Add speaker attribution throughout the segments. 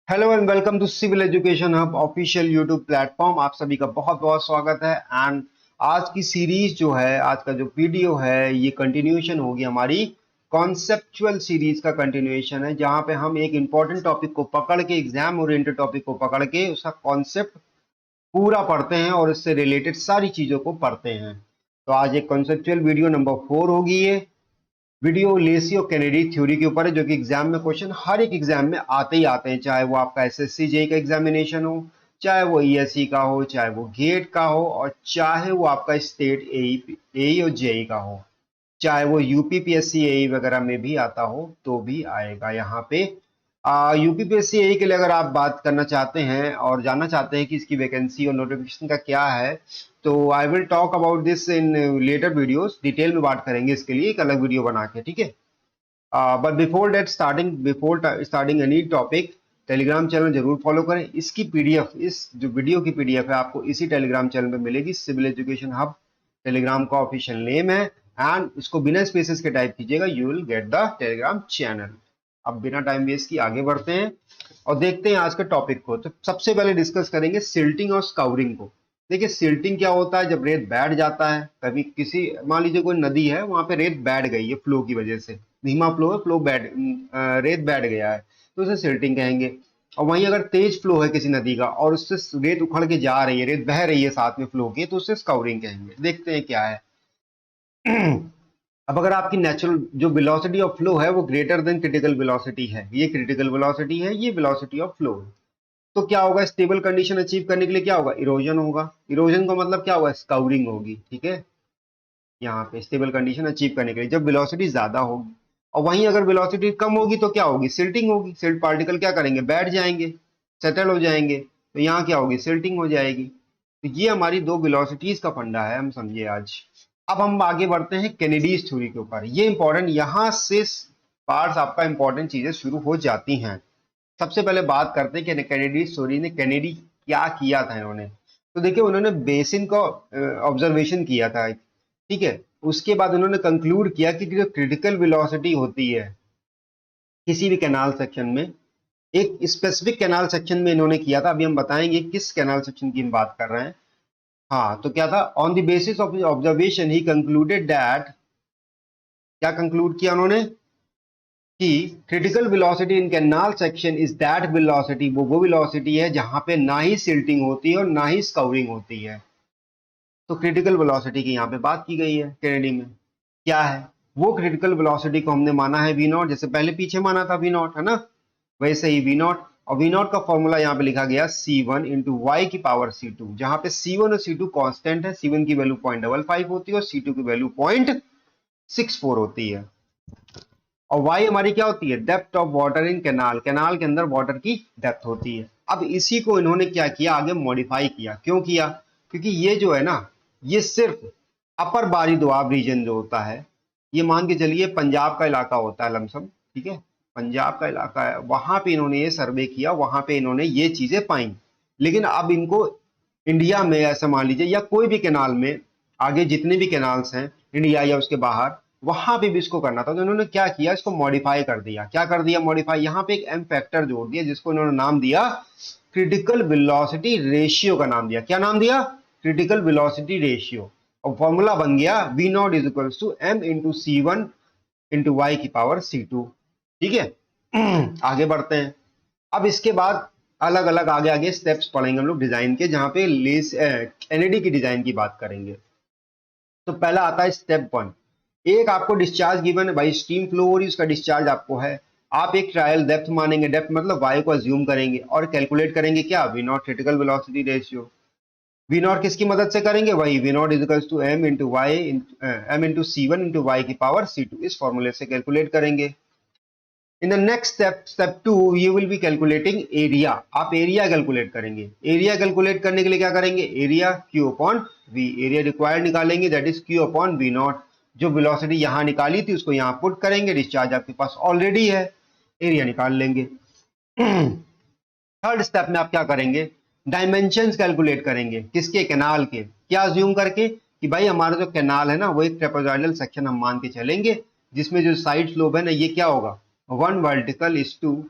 Speaker 1: Hello and welcome to civil education hub official YouTube platform. आप सभी का बहुत बहुत स्वागत है। एंड आज की सीरीज जो है, आज का जो वीडियो है, ये कंटिन्यूएशन होगी हमारी कॉन्सेप्चुअल सीरीज का कंटिन्यूएशन है, जहां पे हम एक इंपॉर्टेंट टॉपिक को पकड़ के, एग्जाम ओरिएंटेड टॉपिक को पकड़ के उसका कॉन्सेप्ट पूरा पढ़ते हैं और इससे रिलेटेड सारी चीजों को पढ़ते हैं। तो आज एक कॉन्सेप्चुअल वीडियो नंबर 4 होगी ये वीडियो लेसी और कैनेडी थ्योरी के ऊपर है, जो कि एग्जाम में क्वेश्चन हर एक एग्जाम में आते ही आते हैं, चाहे वो आपका एसएससी जेई का एग्जामिनेशन हो, चाहे वो ईएससी का हो, चाहे वो गेट का हो, और चाहे वो आपका स्टेट एई और जेई का हो, चाहे वो यूपीपीएससी एई वगैरह में भी आता हो तो भी आएगा यहाँ पे। यूपीपीएससी एई के लिए अगर आप बात करना चाहते हैं और जानना चाहते हैं कि इसकी वैकेंसी और नोटिफिकेशन का क्या है, तो I will talk about this in later videos. Detail में बात करेंगे इसके लिए एक अलग वीडियो बना के, ठीक है। But before that, before starting any topic, Telegram channel जरूर फॉलो करें। इसकी पीडीएफ, इस जो वीडियो की पीडीएफ है, आपको इसी टेलीग्राम चैनल पे मिलेगी। सिविल एजुकेशन हब टेलीग्राम का ऑफिशियल नेम है, एंड इसको बिना स्पेसेस के टाइप कीजिएगा, you will get the Telegram channel. अब बिना टाइम वेस्ट किए आगे बढ़ते हैं और देखते हैं आज के टॉपिक को। तो सबसे पहले डिस्कस करेंगे सिल्टिंग और स्काउरिंग को। देखिए, सिल्टिंग क्या होता है? जब रेत बैठ जाता है, कभी किसी, मान लीजिए कोई नदी है, वहां पे रेत बैठ गई है फ्लो की वजह से, धीमा फ्लो है, रेत बैठ गया है, तो उसे सिल्टिंग कहेंगे। और वहीं अगर तेज फ्लो है किसी नदी का और उससे रेत उखड़ के जा रही है, रेत बह रही है साथ में फ्लो के, तो उसे स्काउरिंग कहेंगे। देखते हैं क्या है। अब अगर आपकी नेचुरल जो वेलोसिटी ऑफ फ्लो है वो ग्रेटर देन क्रिटिकल वेलोसिटी है, ये क्रिटिकल वेलोसिटी है, ये वेलोसिटी ऑफ फ्लो है, तो क्या होगा? स्टेबल कंडीशन अचीव करने के लिए क्या होगा? इरोजन होगा। इरोजन का मतलब क्या होगा? स्काउरिंग होगी, ठीक है। यहाँ पे स्टेबल कंडीशन अचीव करने के लिए जब वेलोसिटी ज्यादा होगी, और वहीं अगर वेलोसिटी कम होगी तो क्या होगी? सिल्टिंग होगी। सिल्ट पार्टिकल क्या करेंगे? बैठ जाएंगे, सेटल हो जाएंगे, तो यहाँ क्या होगी? सिल्टिंग हो जाएगी। तो ये हमारी दो वेलोसिटीज का फंडा है, हम समझिए आज। अब हम आगे बढ़ते हैं कैनेडीज थ्योरी के ऊपर। ये इंपॉर्टेंट, यहाँ से पार्ट्स आपका इंपॉर्टेंट चीजें शुरू हो जाती हैं। सबसे पहले बात करते हैं कि कैनेडी थ्योरी ने, कैनेडी क्या किया था इन्होंने। तो देखिए, उन्होंने बेसिन का ऑब्जर्वेशन किया था, ठीक है। उसके बाद उन्होंने कंक्लूड किया कि जो क्रिटिकल वेलोसिटी होती है किसी भी कैनाल सेक्शन में, एक स्पेसिफिक कैनाल सेक्शन में इन्होंने किया था। अभी हम बताएंगे किस कैनाल सेक्शन की हम बात कर रहे हैं। हाँ, तो क्या था? On the basis of observation he concluded that, क्या कंक्लूड किया उन्होंने? कि critical velocity in canal section is that velocity, वो वेलोसिटी है जहां पे ना ही सिल्टिंग होती है और ना ही स्काउरिंग होती है। तो क्रिटिकल वेलोसिटी की यहाँ पे बात की गई है कैनेडी में। क्या है वो क्रिटिकल वेलोसिटी? को हमने माना है वी नॉट, जैसे पहले पीछे माना था वी नॉट, है ना, वैसे ही वी नॉट। और वी नॉट का फॉर्मूला यहाँ पे लिखा गया C1 इंटू वाई की पावर C2, जहां पे C1 और C2 कांस्टेंट है। C1 की वैल्यू 0.55 होती है और C2 की वैल्यू 0.64 होती है। और वाई हमारी क्या होती है? Depth of water in canal, canal के अंदर वाटर की डेप्थ होती है। अब इसी को इन्होंने क्या किया? आगे मॉडिफाई किया। क्यों किया? क्योंकि ये जो है ना, ये सिर्फ अपर बारी दोआब रीजन जो होता है, ये मान के चलिए पंजाब का इलाका होता है लमसम, ठीक है, पंजाब का इलाका है, वहां पे इन्होंने ये सर्वे किया, वहां पे इन्होंने ये चीजें पाई। लेकिन अब इनको इंडिया में, ऐसा मान लीजिए, या कोई भी कैनाल में, आगे जितने भी कैनाल्स हैं इंडिया या उसके बाहर, वहां पे भी इसको करना था। तो इन्होंने क्या किया? इसको मॉडिफाई कर दिया। क्या कर दिया? मॉडिफाई। यहाँ पे एक एम फैक्टर जोड़ दिया, जिसको इन्होंने नाम दिया क्रिटिकल वेलोसिटी रेशियो का नाम दिया। क्या नाम दिया? Critical velocity ratio. और फॉर्मूला बन गया V naught is equal to M into C1 into Y की पावर C2, ठीक है। आगे बढ़ते हैं। अब इसके बाद अलग अलग आगे आगे स्टेप्स पढ़ेंगे हम लोग डिजाइन के, जहां पे लेस एनएडी की डिजाइन की बात करेंगे। तो पहला आता है स्टेप 1। एक आपको डिस्चार्ज गिवन है भाई, स्टीम फ्लो हो रही, उसका डिस्चार्ज आपको है। आप एक ट्रायल डेप्थ मानेंगे, डेप्थ मतलब वाई को अज्यूम करेंगे और कैलकुलेट करेंगे क्या? V naught critical velocity ratio. V naught किसकी मदद से करेंगे? वही V naught is equals to M into Y, M into C1 into Y की पावर C2, इस फॉर्मूले से कैलकुलेट करेंगे। In the next step, step 2, you will be calculating area. आप एरिया कैलकुलेट करेंगे। एरिया कैलकुलेट करने के लिए क्या करेंगे? Area Q upon V, area required निकालेंगे, that is Q upon V nought. जो वेलोसिटी यहां निकाली थी उसको यहां पुट करेंगे, डिस्चार्ज आपके पास ऑलरेडी है, एरिया निकाल लेंगे। थर्ड स्टेप में आप क्या करेंगे? डायमेंशंस कैलकुलेट करेंगे। किसके? कैनाल के। क्या अज्यूम करके? कि भाई हमारा जो कैनाल है ना, वो एक ट्रेपेजॉइडल सेक्शन हम मान के चलेंगे, जिसमें जो साइड स्लोप है ना, ये क्या होगा? 1 vertical is to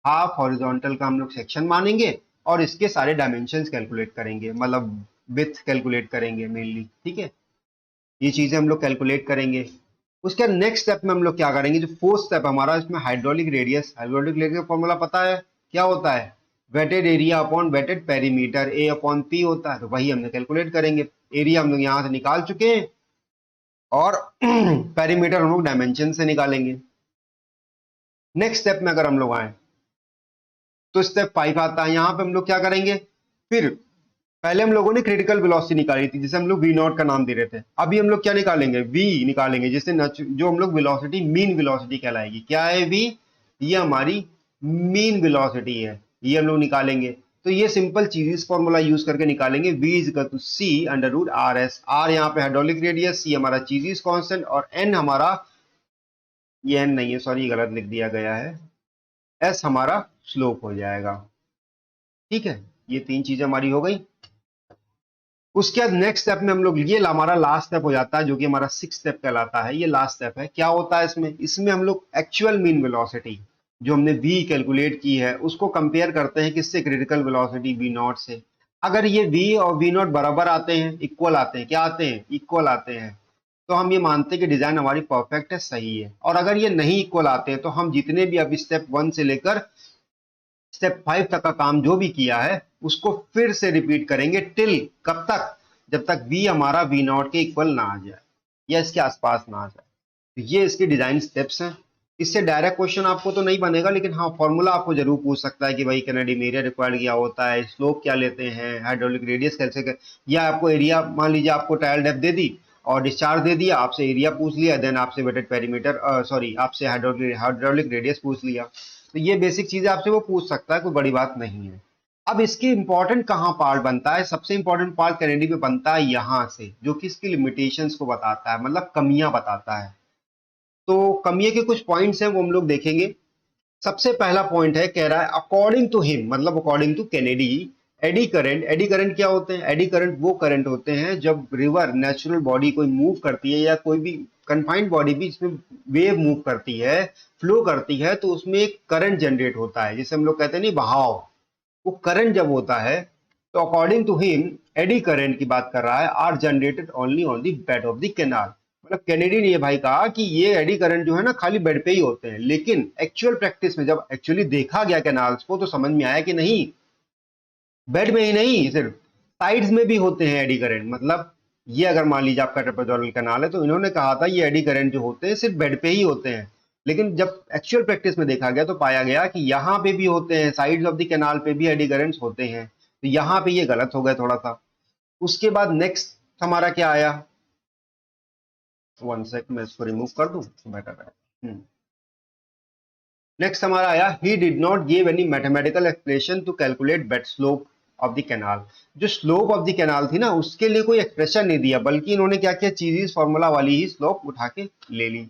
Speaker 1: half horizontal का हम लोग सेक्शन मानेंगे और इसके सारे डायमेंशंस कैलकुलेट करेंगे, मतलब विड्थ कैलकुलेट करेंगे मेनली, ठीक है। ये चीजें हम लोग कैलकुलेट करेंगे। उसके नेक्स्ट स्टेप में हम लोग क्या करेंगे, जो फोर्थ स्टेप हमारा, इसमें हाइड्रोलिक रेडियस, हाइड्रोलिक रेडियस का फॉर्मूला पता है क्या होता है, wetted area upon wetted perimeter, A upon P होता है, तो वही हमने कैलकुलेट करेंगे। एरिया हम लोग यहाँ से निकाल चुके हैं और पेरीमीटर हम लोग डायमेंशन से निकालेंगे। नेक्स्ट स्टेप में अगर हम लोग आए तो स्टेप 5 आता है, यहां पे हम लोग क्या करेंगे, फिर पहले हम लोगों ने क्रिटिकल वेलोसिटी निकाली थी जिसे हम लोग वी नॉट का नाम दे रहे थे, अभी हम लोग क्या निकालेंगे, वी निकालेंगे, जिससे जो हम लोग वेलोसिटी मीन वेलोसिटी कहलाएगी। क्या है वी, ये हमारी मीन वेलोसिटी है, ये हम लोग निकालेंगे। तो ये सिंपल चीज फॉर्मूला यूज करके निकालेंगे, v is equal to C under root R S, R यहाँ पे हाइड्रोलिक रेडियस, सी हमारा चीज कांस्टेंट और एन हमारा, ये एन नहीं है सॉरी गलत लिख दिया गया है, एस हमारा स्लोप हो जाएगा, ठीक है। ये तीन चीजें हमारी हो गई। उसके बाद नेक्स्ट स्टेप में हम लोग, ये हमारा लास्ट स्टेप हो जाता है जो कि हमारा 6 स्टेप कहलाता है। ये लास्ट स्टेप है, क्या होता है इसमें, इसमें हम लोग एक्चुअल मीन वेलोसिटी जो हमने v कैलकुलेट की है उसको कंपेयर करते हैं किससे, क्रिटिकल वेलोसिटी v नॉट से। अगर ये v और v नॉट बराबर आते हैं, इक्वल आते हैं, क्या आते हैं, इक्वल आते हैं, तो हम ये मानते हैं कि डिजाइन हमारी परफेक्ट है, सही है। और अगर ये नहीं इक्वल आते हैं तो हम जितने भी अब स्टेप 1 से लेकर स्टेप 5 तक का काम जो भी किया है उसको फिर से रिपीट करेंगे, टिल कब तक, जब तक v हमारा v नॉट के इक्वल ना आ जाए या इसके आसपास ना आ जाए। तो ये इसके डिजाइन स्टेप्स हैं। इससे डायरेक्ट क्वेश्चन आपको तो नहीं बनेगा, लेकिन हाँ फॉर्मूला आपको जरूर पूछ सकता है कि भाई कैनेडियन एरिया रिक्वायर्ड क्या होता है, स्लोप क्या लेते हैं, हाइड्रोलिक रेडियस कैसे कर, या आपको एरिया, मान लीजिए आपको ट्रायल डेप्थ दे दी और डिस्चार्ज दे दिया, आपसे एरिया पूछ लिया, देन आपसे वेटेड पेरीमीटर, सॉरी आपसे हाइड्रोलिक रेडियस पूछ लिया। तो ये बेसिक चीजें आपसे वो पूछ सकता है, कोई बड़ी बात नहीं है। अब इसकी इंपॉर्टेंट कहाँ पार्ट बनता है, सबसे इंपॉर्टेंट पार्ट कैनेडी में बनता है यहां से, जो कि इसकी लिमिटेशंस को बताता है, मतलब कमियां बताता है। तो कमियों के कुछ पॉइंट्स हैं वो हम लोग देखेंगे। सबसे पहला पॉइंट है, कह रहा है अकॉर्डिंग टू हिम, मतलब according to Kennedy, eddy current, eddy current क्या होते हैं, एडी करंट वो करंट होते हैं जब रिवर नेचुरल बॉडी कोई मूव करती है या कोई भी कंफाइंड बॉडी भी इसमें वेव मूव करती है, फ्लो करती है, तो उसमें एक करंट जनरेट होता है जिसे हम लोग कहते हैं नहीं बहाव। वो करंट जब होता है तो according to him, eddy current की बात कर रहा है, are generated only on the bed of the canal. मतलब कैनेडी ने ये भाई कहा कि ये एडी करंट जो है ना खाली बेड पे ही होते हैं, लेकिन एक्चुअल प्रैक्टिस में जब एक्चुअली देखा गया कैनाल्स को तो समझ में आया कि नहीं, बेड में ही नहीं सिर्फ साइड्स में भी होते हैं एडी करंट। मतलब ये अगर मान लीजिए आपका ट्रेपेजोइडल कैनाल है तो इन्होंने कहा था ये एडी करंट जो होते हैं सिर्फ बेड पे ही होते हैं, लेकिन जब एक्चुअल प्रैक्टिस में देखा गया तो पाया गया कि यहाँ पे भी होते हैं, साइड्स ऑफ द कैनाल पे भी एडी करंट्स होते हैं। तो यहाँ पे ये गलत हो गया थोड़ा सा। उसके बाद नेक्स्ट हमारा क्या आया, वन सेक मैं इसको रिमूव कर दूं तो बेटर है। नेक्स्ट हमारा आया, he did not give any mathematical expression to calculate bed slope of the canal. जो स्लोप ऑफ द कैनाल थी ना उसके लिए कोई एक्सप्रेशन नहीं दिया, बल्कि इन्होंने क्या किया, चीज फॉर्मूला वाली ही स्लोप उठा के ले ली।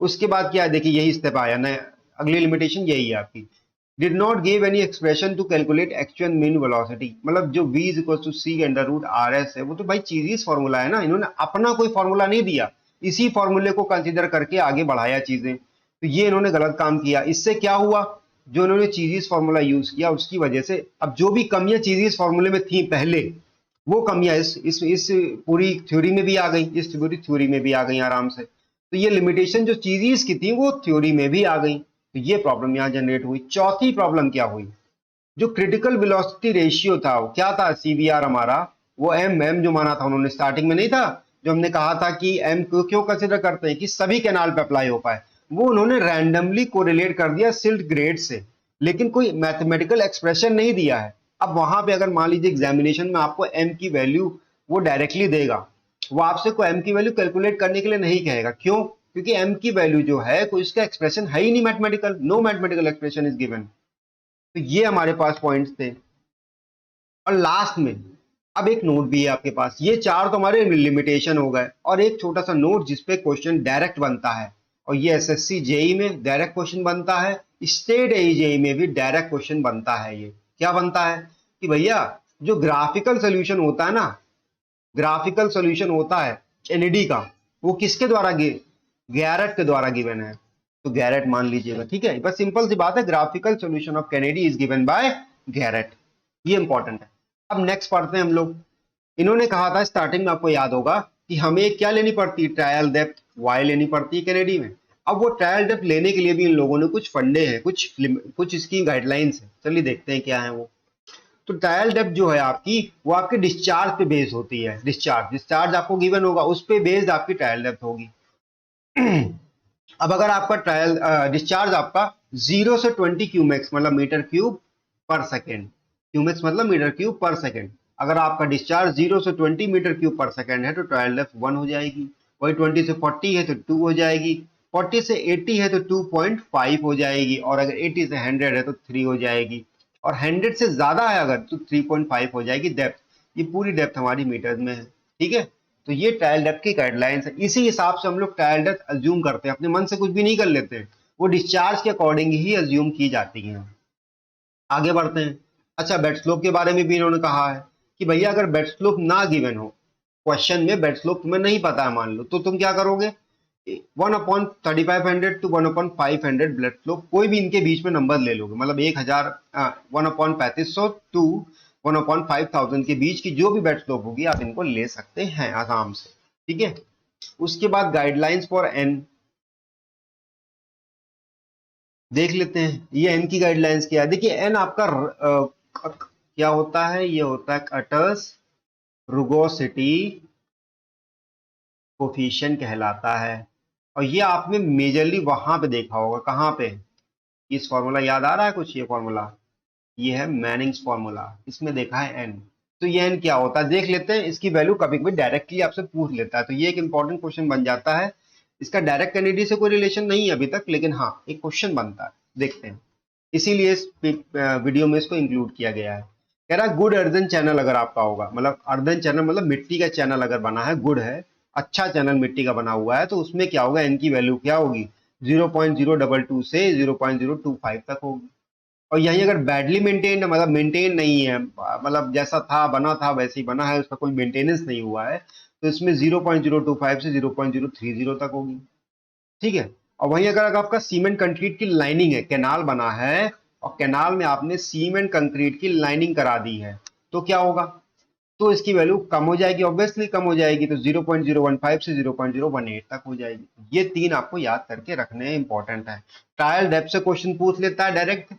Speaker 1: उसके बाद क्या है, देखिए यही स्टेप आया ना, अगली लिमिटेशन यही है आपकी, did not give any expression to calculate actual mean velocity. मतलब जो v is equal to C under root R S है वो तो भाई चीज फॉर्मूला है ना, इन्होंने अपना कोई फॉर्मूला नहीं दिया, इसी फॉर्मूले को कंसीडर करके आगे बढ़ाया चीजें। तो ये इन्होंने गलत काम किया। इससे क्या हुआ, जो इन्होंने चीजीज फॉर्मूला यूज किया उसकी वजह से अब जो भी कमियां चीजीज फॉर्मूले में थी पहले, वो कमियां इस पूरी थ्योरी में भी आ गई, इस पूरी थ्योरी में भी आ गई आराम से। तो ये लिमिटेशन जो चीजीज की थी वो थ्योरी में भी आ गई, तो ये प्रॉब्लम यहां जनरेट हुई। चौथी प्रॉब्लम क्या हुई, जो क्रिटिकल वेलोसिटी रेशियो था वो क्या था, सीवीआर हमारा, वो एम जो माना था उन्होंने स्टार्टिंग में नहीं था, जो हमने कहा था कि एम को क्यों कंसिडर करते हैं कि सभी कैनाल पे अप्लाई हो पाए, वो उन्होंने रैंडमली कोरिलेट कर दिया सिल्ट ग्रेड से, लेकिन कोई मैथमेटिकल एक्सप्रेशन नहीं दिया है। अब वहां पे अगर मान लीजिए एग्जामिनेशन में आपको एम की वैल्यू वो डायरेक्टली देगा, वो आपसे कोई एम की वैल्यू कैलकुलेट करने के लिए नहीं कहेगा, क्यों, क्योंकि एम की वैल्यू जो है कोई इसका एक्सप्रेशन है ही नहीं mathematical, no mathematical expression is given. तो ये हमारे पास पॉइंट्स थे। और लास्ट में अब एक नोट भी है आपके पास, ये चार तो हमारे लिमिटेशन हो गए, और एक छोटा सा नोट जिसपे क्वेश्चन डायरेक्ट बनता है, और ये एसएससी जेई में डायरेक्ट क्वेश्चन बनता है, स्टेट जेई में भी डायरेक्ट क्वेश्चन बनता है। ये क्या बनता है कि भैया जो ग्राफिकल सोल्यूशन होता है ना, ग्राफिकल सोल्यूशन होता है एनईडी का, वो किसके द्वारा गैरेट के द्वारा गिवन है। तो गैरेट मान लीजिएगा, ठीक है। बस सिंपल सी बात है, graphical solution of Kennedy is given by Garrett, ये इंपॉर्टेंट है। अब नेक्स्ट पढ़ते हैं हम लोग। इन्होंने कहा था स्टार्टिंग में, आपको याद होगा कि हमें क्या लेनी पड़ती है, ट्रायल डेप्थ वाई लेनी पड़ती है कैनेडी में। अब वो ट्रायल डेप्थ लेने के लिए भी इन लोगों ने कुछ फंडे हैं, कुछ इसकी गाइडलाइंस है, चलिए देखते हैं क्या है वो। तो ट्रायल डेप्थ जो है आपकी, वो आपके डिस्चार्ज पे बेस होती है। डिस्चार्ज आपको गिवन होगा, उस पे बेस्ड आपकी ट्रायल डेप्थ होगी। अब अगर आपका ट्रायल डिस्चार्ज आपका 0 से 20 क्यूमेक्स मतलब metre cube per second, cumecs मतलब मीटर क्यूब पर सेकेंड, अगर आपका डिस्चार्ज 0 से 20 मीटर क्यूब पर सेकेंड है तो ट्रायल डेप्थ 1 हो जाएगी। वही 20 से 40 है तो 2 हो जाएगी, 40 से 80 है तो 2.5 हो जाएगी, और अगर 80 से 100 है तो 3 हो जाएगी, और 100 से ज्यादा है अगर तो 3.5 हो जाएगी डेप्थ। ये पूरी डेप्थ हमारी मीटर में है, ठीक है। तो ये ट्रायल डेप्थ की गाइडलाइंस है, इसी हिसाब से हम लोग ट्रायल डेप्थ अज्यूम करते हैं, अपने मन से कुछ भी नहीं कर लेते, वो डिस्चार्ज के अकॉर्डिंग ही अज्यूम की जाती है। आगे बढ़ते हैं। अच्छा, बेड स्लोप के बारे में भी इन्होंने कहा है कि भैया अगर बेड स्लोप ना गिवन हो, क्वेश्चन में बेड स्लोप तुम्हें नहीं पता है मान लो, तो तुम क्या करोगे, 1/3500 टू 1/500 ब्लड स्लोप, कोई भी इनके बीच में नंबर ले लोगे, मतलब 1000 1/3500 टू 1/5000 के बीच की जो भी बेड स्लोप होगी आप इनको ले सकते हैं आराम से, ठीक है। उसके बाद गाइडलाइंस फॉर एन देख लेते हैं। ये एन की गाइडलाइंस क्या है, देखिए एन आपका क्या होता है, ये होता है कटर्स रुगोसिटी कोफिशिएंट कहलाता है। और ये आपने मेजरली वहां पे देखा होगा, कहां पे, इस फॉर्मूला याद आ रहा है कुछ, ये फॉर्मूला, ये है मैनिंग्स फॉर्मूला, इसमें देखा है एन। तो ये एन क्या होता है देख लेते हैं, इसकी वैल्यू कभी कभी डायरेक्टली आपसे पूछ लेता है, तो ये एक इंपॉर्टेंट क्वेश्चन बन जाता है। इसका डायरेक्ट कैंडिडेट से कोई रिलेशन नहीं है अभी तक, लेकिन हाँ एक क्वेश्चन बनता है, देखते हैं। इसीलिए इस वीडियो में इसको इंक्लूड किया गया है। कह रहा है गुड अर्दन चैनल अगर आपका होगा, मतलब अर्दन चैनल मतलब मिट्टी का चैनल अगर बना है, गुड है, अच्छा चैनल मिट्टी का बना हुआ है, तो उसमें क्या होगा, एन की वैल्यू क्या होगी, 0.022 से 0.025 तक होगी। और यही अगर बैडली मेंटेन्ड मतलब मेंटेन नहीं है, मतलब जैसा था बना था वैसे ही बना है, उसका कोई मेंटेनेंस नहीं हुआ है, तो इसमें 0.025 से 0.030 तक होगी, ठीक है। और वहीं अगर आपका सीमेंट कंक्रीट की लाइनिंग है, कैनाल बना है और कैनाल में आपने सीमेंट कंक्रीट की लाइनिंग करा दी है, तो क्या होगा, तो इसकी वैल्यू कम हो जाएगी, ऑब्वियसली कम हो जाएगी, तो 0.015 से 0.018 तक हो जाएगी। ये तीन आपको याद करके रखने इंपॉर्टेंट है। ट्रायल डेप्थ से क्वेश्चन पूछ लेता है डायरेक्ट,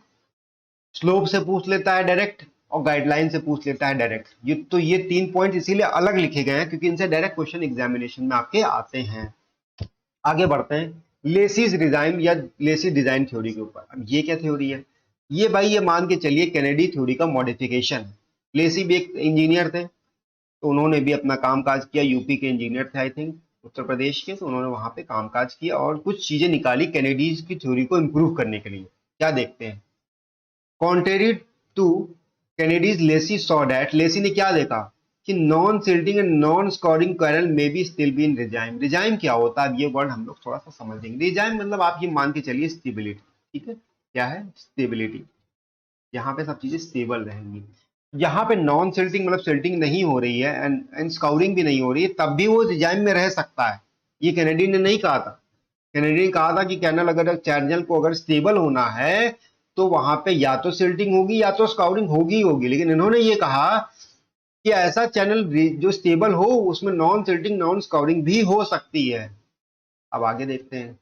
Speaker 1: स्लोप से पूछ लेता है डायरेक्ट, और गाइडलाइन से पूछ लेता है डायरेक्ट। ये तीन पॉइंट इसीलिए अलग लिखे गए हैं क्योंकि इनसे डायरेक्ट क्वेश्चन एग्जामिनेशन में आपके आते हैं। आगे बढ़ते हैं लेसिस डिजाइन या लेसिस डिजाइन थ्योरी के ऊपर। अब ये क्या थ्योरी है, ये भाई ये मान के चलिए कैनेडी थ्योरी का मॉडिफिकेशन है। लेसी भी एक इंजीनियर थे, तो उन्होंने भी अपना काम काज किया, यूपी के इंजीनियर थे आई थिंक, उत्तर प्रदेश के, तो उन्होंने वहां पे काम काज किया और कुछ चीजें निकाली कैनेडीज की थ्योरी को इंप्रूव करने के लिए। क्या देखते हैं, contrary to Kennedy's Lacey saw that, Lacey ने क्या देखा कि non silting and non scouring canal में भी still be in regime. Regime क्या होता है, ये वर्ड हम लोग थोड़ा सा समझ लेंगे। रिजाइम मतलब आप ये मान के चलिए स्टेबिलिटी, ठीक है, क्या है स्टेबिलिटी, यहाँ पे सब चीजें स्टेबल रहेंगी। यहाँ पे नॉन सिल्टिंग मतलब सिल्टिंग नहीं हो रही है एंड स्काउरिंग भी नहीं हो रही है, तब भी वो रिजाइम में रह सकता है। ये कैनेडी ने नहीं कहा था, कैनेडी ने कहा था कि कैनल अगर चैनल को अगर स्टेबल होना है तो वहां पे या तो सिल्टिंग होगी या तो स्काउरिंग होगी ही होगी, लेकिन इन्होंने ये कहा कि ऐसा चैनल जो स्टेबल हो उसमें नॉन सिल्टिंग नॉन स्काउरिंग भी हो सकती है। अब आगे देखते हैं।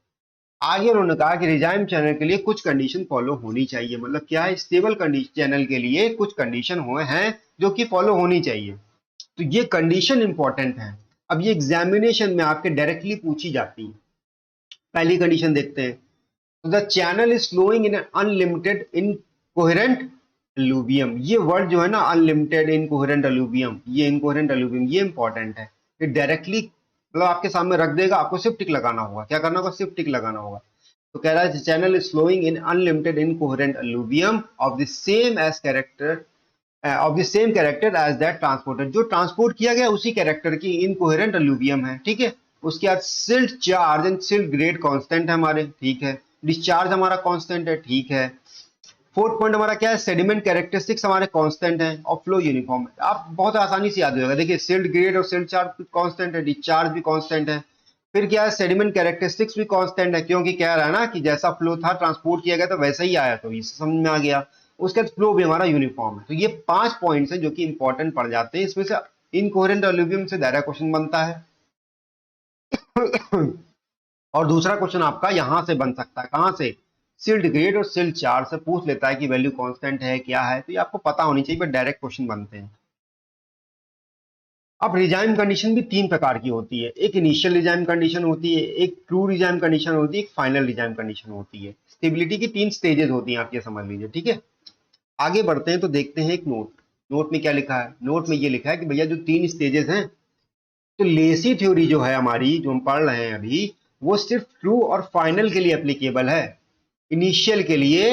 Speaker 1: आगे उन्होंने कहा कि रिजाइम चैनल के लिए कुछ कंडीशन फॉलो होनी चाहिए, मतलब क्या है, स्टेबल चैनल के लिए कुछ कंडीशन हुए हैं जो कि फॉलो होनी चाहिए। तो ये कंडीशन इंपॉर्टेंट है। अब ये एग्जामिनेशन में आपके डायरेक्टली पूछी जाती है। पहली कंडीशन देखते हैं, the channel is flowing in unlimited incoherent alluvium. ये वर्ड जो है ना, अनलिमिटेड इनकोहेरेंट अलूवियम, ये इनकोहेरेंट अलूवियम ये इंपॉर्टेंट है। ये डायरेक्टली मतलब आपके सामने रख देगा, आपको सिर्फ टिक लगाना होगा, क्या करना होगा, सिर्फ टिक लगाना होगा। तो कह रहा है channel is flowing in unlimited incoherent alluvium of the same age character of the same character age that transported, जो ट्रांसपोर्ट किया गया उसी कैरेक्टर की इनकोहेरेंट अलूवियम है, ठीक है। उसके बाद silt charge and silt grade constant है हमारे, ठीक है। डिस्चार्ज हमारा कांस्टेंट है, ठीक है। फोर्थ पॉइंट हमारा क्या है, सेडिमेंट कैरेक्टरिस्टिक्स हमारे कांस्टेंट हैं और फ्लो यूनिफॉर्म है। आप बहुत आसानी से याद हो जाएगा, देखिए सिल्ट ग्रेड और सिल्ट चार्ज कांस्टेंट है, डिस्चार्ज भी कांस्टेंट है, फिर क्या है, सेडिमेंट कैरेक्टरिस्टिक्स भी कांस्टेंट है, क्योंकि कह रहा है ना कि जैसा फ्लो था ट्रांसपोर्ट किया गया तो वैसा ही आया, तो इससे समझ में आ गया। उसके बाद फ्लो भी हमारा यूनिफॉर्म है। तो ये 5 पॉइंट्स हैं जो कि इंपॉर्टेंट पड़ जाते हैं। इसमें से इनकोहेरेंट अलूवियम से डायरेक्ट क्वेश्चन बनता है और दूसरा क्वेश्चन आपका यहां से बन सकता है, कहां से, सिल्ट ग्रेड और सिल्ट चार्ज से पूछ लेता है कि वैल्यू कांस्टेंट है क्या है, तो ये आपको पता होनी चाहिए, पर डायरेक्ट क्वेश्चन बनते हैं। अब रिजाइम कंडीशन भी 3 प्रकार की होती है, एक इनिशियल रिजाइम कंडीशन होती है, एक ट्रू रिजाइम कंडीशन होती है, एक फाइनल रिजाइम कंडीशन होती है। स्टेबिलिटी की 3 स्टेजेस होती हैं, आप ये समझ लीजिए, ठीक है। आगे बढ़ते हैं तो देखते हैं एक नोट। नोट में क्या लिखा है, नोट में ये लिखा है कि भैया जो 3 स्टेजेस हैं, तो लेसी थ्योरी जो है हमारी, जो हम पढ़ रहे हैं अभी, वो सिर्फ ट्रू और फाइनल के लिए एप्लीकेबल है, इनिशियल के लिए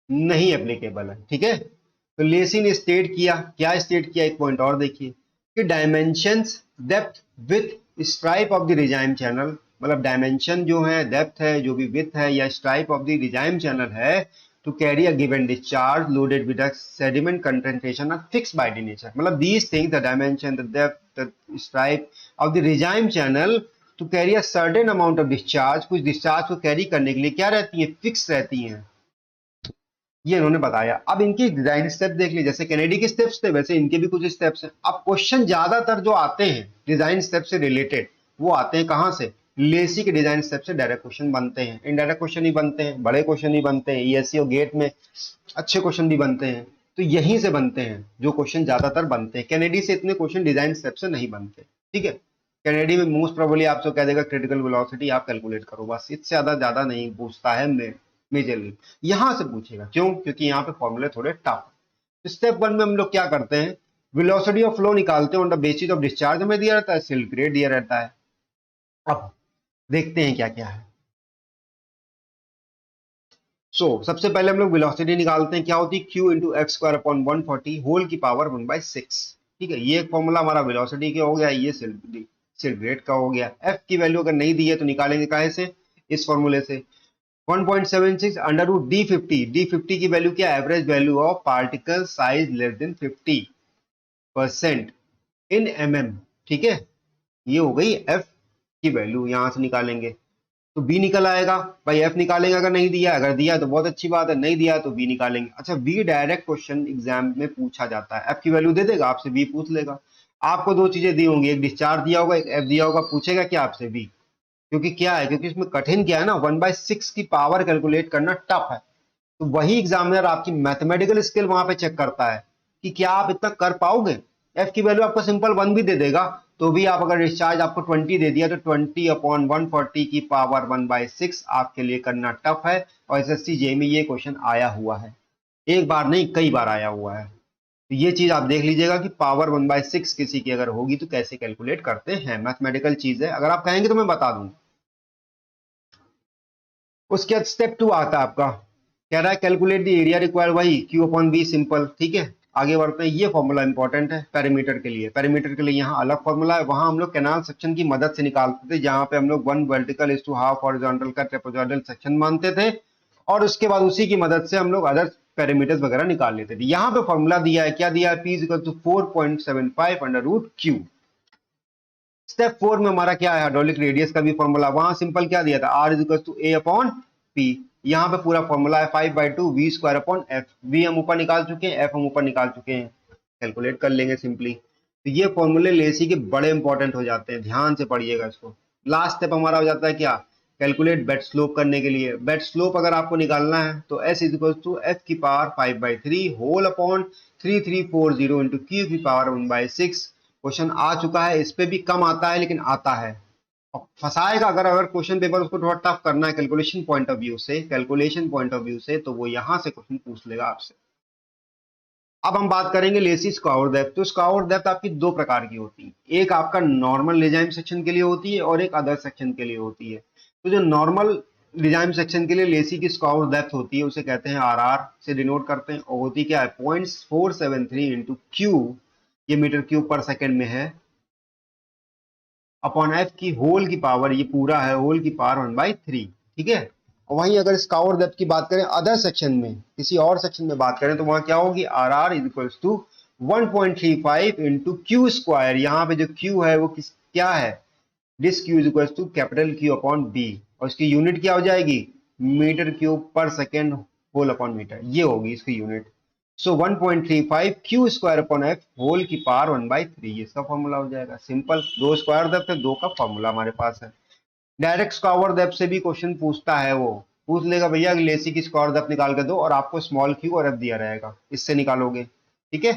Speaker 1: नहीं एप्लीकेबल है, ठीक है। तो लेसी ने स्टेट किया, क्या स्टेट किया, एक पॉइंट और देखिए कि dimensions depth with stripe of the regime channel, मतलब डायमेंशन जो है, डेप्थ है, जो भी विथ है या stripe of the regime channel है, to carry a given discharge loaded with a sediment concentration are fixed by the nature, मतलब these things, the dimension, the depth, the stripe of the regime channel to carry a certain amount of discharge, कुछ discharge को carry करने के लिए क्या रहती है, fix रहती हैं, ये इन्होंने बताया। अब इनकी डिजाइन स्टेप देख लीजिए, जैसे कैनेडी के स्टेप्स थे वैसे इनके भी कुछ स्टेप्स हैं। अब क्वेश्चन ज्यादातर जो आते हैं डिजाइन स्टेप से रिलेटेड, वो आते हैं कहां से, लेसी के डिजाइन स्टेप से डायरेक्ट क्वेश्चन बनते हैं, इनडायरेक्ट क्वेश्चन ही बनते हैं, बड़े क्वेश्चन ही बनते हैं, ईएससी और गेट में अच्छे क्वेश्चन भी बनते हैं, तो यहीं से बनते हैं जो क्वेश्चन ज्यादातर बनते हैं। कैनेडी से इतने क्वेश्चन डिजाइन स्टेप से नहीं बनते, ठीक है। कैनेडी में मोस्ट प्रोबेबली आपसे कह देगा क्रिटिकल वेलोसिटी आप कैलकुलेट करो, बस इससे ज्यादा नहीं पूछता है मेजरली। यहां से पूछेगा, क्यों, क्योंकि यहाँ पे फॉर्मूले थोड़े टफ। स्टेप 1 में हम लोग क्या करते हैं, वेलोसिटी ऑफ फ्लो निकालते हैं on the basis of discharge, हमें दिया रहता है, सिल्ट ग्रेड दिया रहता है। अब देखते हैं क्या क्या है। सबसे पहले हम लोग वेलोसिटी निकालते हैं, क्या होती है, q into X square upon 140 whole की पावर 1/6, ठीक है। ये एक फॉर्मूला हमारा वेलोसिटी का हो गया, ये सिल्ट ग्रेड का हो गया। f की वैल्यू अगर नहीं दी है तो निकालेंगे काहे से, इस फॉर्मूले से। 1.76 अंडर रूट डी50 की वैल्यू क्या, average value of particle size less than 50% in mm, ठीक है। ये हो गई f की वैल्यू, यहां से निकालेंगे तो b निकल आएगा। भाई f निकालेंगे, अगर नहीं दिया, अगर दिया तो बहुत अच्छी बात है, नहीं दिया तो b निकालेंगे। अच्छा, b डायरेक्ट क्वेश्चन एग्जाम में पूछा जाता है, f की वैल्यू दे देगा, आपसे b पूछ लेगा। आपको 2 चीजें दी होंगी, एक डिस्चार्ज दिया होगा, एक f दिया होगा, पूछेगा क्या आपसे b, क्योंकि क्या है, क्योंकि इसमें कठिन क्या है ना, 1/6 की पावर कैलकुलेट करना टफ है। तो वही एग्जामिनर आपकी मैथमेटिकल स्किल वहां पे चेक करता है कि क्या आप इतना कर पाओगे। एफ की वैल्यू आपको सिंपल 1 भी दे देगा, तो भी आप अगर डिस्चार्ज आपको 20 दे दिया तो 20 अपॉन 140 की पावर 1/6 आपके लिए करना टफ है। और एसएससी जे में ये क्वेश्चन आया हुआ है, एक बार नहीं कई बार आया हुआ है। तो ये चीज आप देख लीजिएगा कि पावर 1/6 किसी की अगर होगी तो कैसे कैलकुलेट करते हैं, मैथमेटिकल चीज है, अगर आप कहेंगे तो मैं बता दूंगा। उसके बाद स्टेप 2 आता है आपका, कह रहा है कैलकुलेट द एरिया रिक्वायर्ड, वही क्यू अपॉन बी, सिंपल, ठीक है। आगे बढ़ते हैं, ये फॉर्मूला इंपॉर्टेंट है पैरामीटर के लिए। पैरामीटर के लिए यहाँ अलग फॉर्मूला है, वहां हम लोग कैनाल सेक्शन की मदद से निकालते थे, जहां पे हम लोग 1 vertical is to half horizontal का ट्रेपेजॉइडल सेक्शन मानते थे, और उसके बाद उसी की मदद से हम लोग अदर पैरामीटर्स वगैरह निकाल लेते थे। यहाँ पे फॉर्मूला दिया है, क्या दिया है, P equal to 4.75 under root Q. Step 4 में हमारा क्या है, हाइड्रोलिक रेडियस का भी फॉर्मूला, वहां सिंपल क्या दिया था, R is equal to A upon P. यहाँ पे पूरा फॉर्मूला है 5/2 V square upon F, V हम ऊपर निकाल चुके हैं, एफ हम ऊपर निकाल चुके हैं, कैलकुलेट कर लेंगे सिंपली। तो ये फॉर्मूले लेसी के बड़े इंपॉर्टेंट हो जाते हैं, ध्यान से पढ़िएगा इसको। लास्ट स्टेप हमारा हो जाता है क्या, कैलकुलेट बेड स्लोप करने के लिए। बेड स्लोप अगर आपको निकालना है तो S is equal to F की power 5/3 whole upon 3340 into Q की पावर 1/6। क्वेश्चन आ चुका है, इस पे भी कम आता है लेकिन आता है, और फंसाएगा अगर क्वेश्चन पेपर उसको थोड़ा टफ करना है कैलकुलेशन पॉइंट ऑफ व्यू से, तो वो यहां से क्वेश्चन पूछ लेगा आपसे। अब हम बात करेंगे लेसी स्क्वायर डेप्थ। तो स्क्वायर डेप्थ आपकी 2 प्रकार की होती है, एक आपका नॉर्मल रिजाइम सेक्शन के लिए होती है और एक अदर सेक्शन के लिए होती है। तो जो नॉर्मल रिजाइम सेक्शन के लिए लेसी की स्क्वायर डेप्थ होती है उसे कहते हैं आरआर से डिनोट करते हैं, और होती क्या है 0.473 इंटू क्यू, ये मीटर क्यूब पर सेकेंड में है, अपॉन एफ की होल की पावर, ये पूरा है होल की पावर 1/3, ठीक है। और वहीं अगर स्क्वायर डेप्थ की बात करें अदर सेक्शन में, किसी और सेक्शन में बात करें, तो वहां क्या होगी, R R is equal to 1.35 into Q square. यहाँ पे जो क्यू है वो क्या है, this Q is equal to capital Q upon B, और इसकी यूनिट क्या हो जाएगी, metre cube per second whole upon metre, ये होगी इसकी unit. So 1.35 Q square upon F whole की पावर 1/3, ये इसका फॉर्मूला हो जाएगा। सिंपल, दो स्क्वायर डेप्थ है, दो का फॉर्मूला हमारे पास है। डायरेक्ट स्क्वायर डेप्थ से भी क्वेश्चन पूछता है, वो पूछ लेगा भैया लेसी की स्क्वायर डेप्थ निकाल के दो, और आपको स्मॉल Q और F दिया रहेगा, इससे निकालोगे, ठीक है।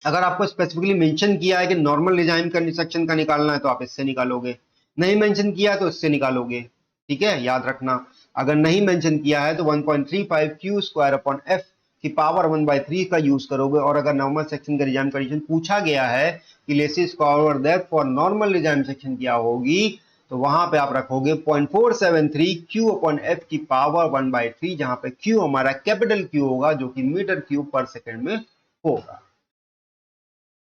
Speaker 1: अगर आपको स्पेसिफिकली मेंशन किया है कि नॉर्मल डिजाइन का सेक्शन का निकालना है तो आप इससे निकालोगे, नहीं मेंशन किया तो इससे निकालोगे, ठीक है, याद रखना। अगर नहीं मेंशन किया है तो 1.35 Q स्क्वायर अपॉन F की पावर 1/3 का यूज करोगे, और अगर नॉर्मल सेक्शन का डिजाइन कंडीशन पूछा गया है कि Lacey square depth for normal design section क्या होगी, तो वहां पे आप रखोगे 0.473 Q अपॉन F की पावर 1/3, जहां पे Q हमारा कैपिटल Q होगा जो कि मीटर क्यूब पर सेकेंड में होगा।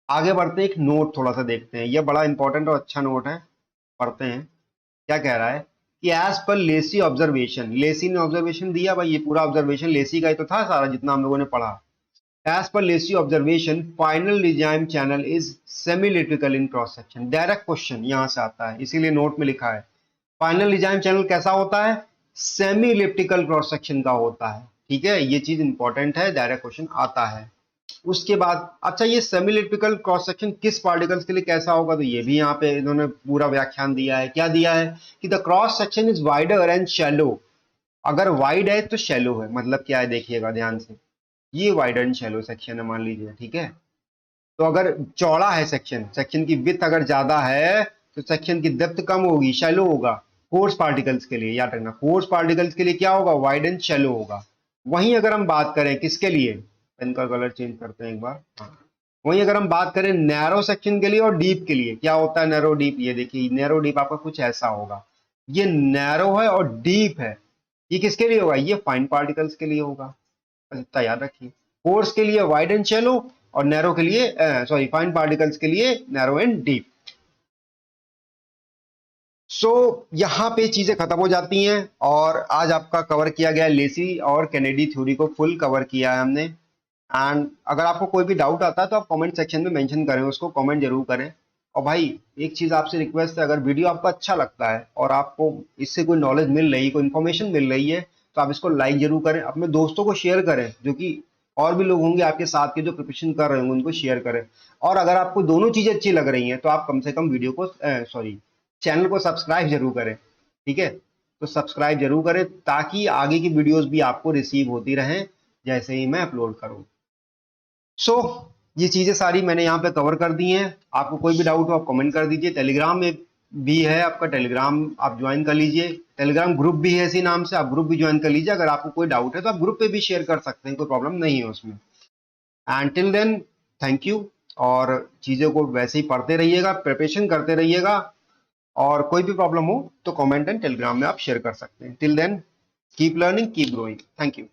Speaker 1: आगे बढ़ते हैं, एक नोट थोड़ा सा देखते हैं, यह बड़ा इंपॉर्टेंट और अच्छा नोट है, पढ़ते हैं। क्या कह रहा है कि as per Lacey observation, Lesi ने ऑब्जर्वेशन दिया भाई, ये पूरा ऑब्जर्वेशन लेसी का ही तो था सारा जितना हम लोगों ने पढ़ा। As per Lacey observation final design channel is semi elliptical in cross section, direct question यहां से आता है, इसीलिए नोट में लिखा है फाइनल डिजाइन चैनल कैसा होता है, सेमी इलिप्टिकल क्रॉस सेक्शन का होता है, ठीक है, ये चीज इंपॉर्टेंट है, डायरेक्ट क्वेश्चन आता है। उसके बाद अच्छा, ये सेमी इलिप्टिकल क्रॉस सेक्शन किस पार्टिकल्स के लिए कैसा होगा, तो ये भी यहाँ पे इन्होंने पूरा व्याख्यान दिया है। क्या दिया है कि the cross section is wider and shallow, अगर वाइड है तो शैलो है, मतलब क्या है देखिएगा ध्यान से, ये वाइड एंड शैलो सेक्शन है मान लीजिए, ठीक है। तो अगर चौड़ा है सेक्शन, सेक्शन की विड्थ अगर ज्यादा है तो सेक्शन की डेप्थ कम होगी, शैलो होगा। कोर्स पार्टिकल्स के लिए याद रखना, कोर्स पार्टिकल्स के लिए क्या होगा, वाइड एंड शैलो होगा। वहीं अगर हम बात करें किसके लिए, पेन का कलर चेंज करते हैं एक बार, हाँ। वहीं अगर हम बात करें नैरो सेक्शन के लिए और डीप के लिए, क्या होता है नैरो डीप, ये देखिए नैरो डीप आपका कुछ ऐसा होगा, ये नैरो है और डीप है, ये किसके लिए होगा, ये फाइन पार्टिकल्स के लिए होगा, इतना याद रखिए। कोर्स के लिए वाइड एंड शैलो, और नैरो के लिए सॉरी फाइन पार्टिकल्स के लिए नैरो एंड डीप। सो यहां पे चीजें खत्म हो जाती हैं, और आज आपका कवर किया गया लेसी और कैनेडी थ्योरी को फुल कवर किया है हमने। एंड अगर आपको कोई भी डाउट आता है तो आप कमेंट सेक्शन में मेंशन करें, उसको कमेंट जरूर करें। और भाई एक चीज आपसे रिक्वेस्ट है, अगर वीडियो आपको अच्छा लगता है और आपको इससे कोई नॉलेज मिल रही है, कोई इन्फॉर्मेशन मिल रही है, तो आप इसको लाइक जरूर करें, अपने दोस्तों को शेयर करें, जो कि और भी लोग होंगे आपके साथ के जो प्रिपरेशन कर रहे होंगे उनको शेयर करें। और अगर आपको दोनों चीजें अच्छी लग रही हैं तो आप कम से कम वीडियो को सॉरी चैनल को सब्सक्राइब जरूर करें, ठीक है। तो सब्सक्राइब जरूर करें ताकि आगे की वीडियोस भी आपको रिसीव होती रहें जैसे ही मैं अपलोड करूं। सो ये चीजें सारी मैंने यहाँ पे कवर कर दी हैं। आपको कोई भी डाउट हो आप कमेंट कर दीजिए। टेलीग्राम में भी है आपका, टेलीग्राम आप ज्वाइन कर लीजिए, टेलीग्राम ग्रुप भी है इसी नाम से, आप ग्रुप भी ज्वाइन कर लीजिए। अगर आपको कोई डाउट है तो आप ग्रुप पे भी शेयर कर सकते हैं, कोई प्रॉब्लम नहीं है उसमें। And till then thank you, और चीज़ों को वैसे ही पढ़ते रहिएगा, प्रिपरेशन करते रहिएगा, और कोई भी प्रॉब्लम हो तो कमेंट एंड टेलीग्राम में आप शेयर कर सकते हैं। Till then keep learning, keep growing, thank you.